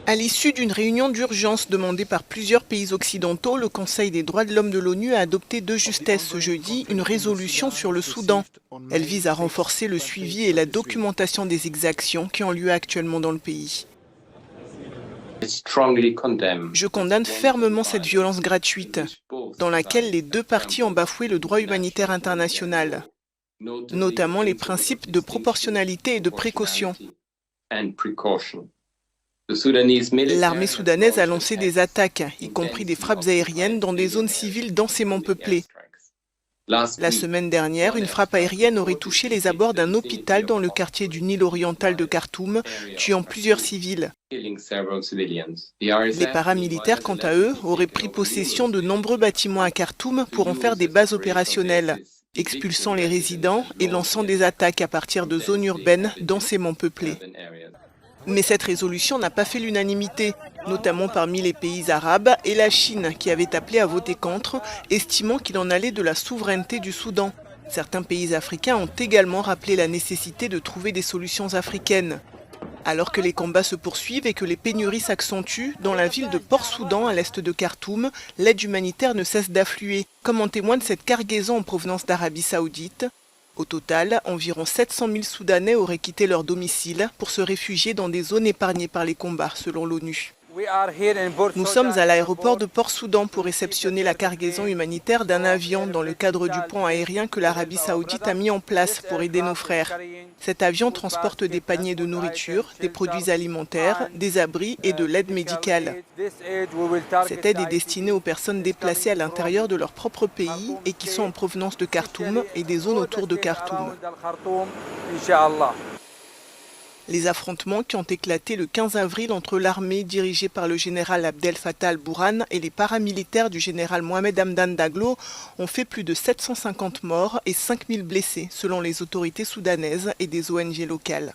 À l'issue d'une réunion d'urgence demandée par plusieurs pays occidentaux, le Conseil des droits de l'homme de l'ONU a adopté de justesse ce jeudi une résolution sur le Soudan. Elle vise à renforcer le suivi et la documentation des exactions qui ont lieu actuellement dans le pays. Je condamne fermement cette violence gratuite, dans laquelle les deux parties ont bafoué le droit humanitaire international, notamment les principes de proportionnalité et de précaution. L'armée soudanaise a lancé des attaques, y compris des frappes aériennes, dans des zones civiles densément peuplées. La semaine dernière, une frappe aérienne aurait touché les abords d'un hôpital dans le quartier du Nil oriental de Khartoum, tuant plusieurs civils. Les paramilitaires, quant à eux, auraient pris possession de nombreux bâtiments à Khartoum pour en faire des bases opérationnelles, expulsant les résidents et lançant des attaques à partir de zones urbaines densément peuplées. Mais cette résolution n'a pas fait l'unanimité, notamment parmi les pays arabes et la Chine qui avait appelé à voter contre, estimant qu'il en allait de la souveraineté du Soudan. Certains pays africains ont également rappelé la nécessité de trouver des solutions africaines. Alors que les combats se poursuivent et que les pénuries s'accentuent, dans la ville de Port-Soudan, à l'est de Khartoum, l'aide humanitaire ne cesse d'affluer, comme en témoigne cette cargaison en provenance d'Arabie Saoudite. Au total, environ 700 000 Soudanais auraient quitté leur domicile pour se réfugier dans des zones épargnées par les combats, selon l'ONU. Nous sommes à l'aéroport de Port-Soudan pour réceptionner la cargaison humanitaire d'un avion dans le cadre du pont aérien que l'Arabie Saoudite a mis en place pour aider nos frères. Cet avion transporte des paniers de nourriture, des produits alimentaires, des abris et de l'aide médicale. Cette aide est destinée aux personnes déplacées à l'intérieur de leur propre pays et qui sont en provenance de Khartoum et des zones autour de Khartoum. Les affrontements qui ont éclaté le 15 avril entre l'armée dirigée par le général Abdel Fattah al-Burhan et les paramilitaires du général Mohamed Hamdan Daglo ont fait plus de 750 morts et 5000 blessés selon les autorités soudanaises et des ONG locales.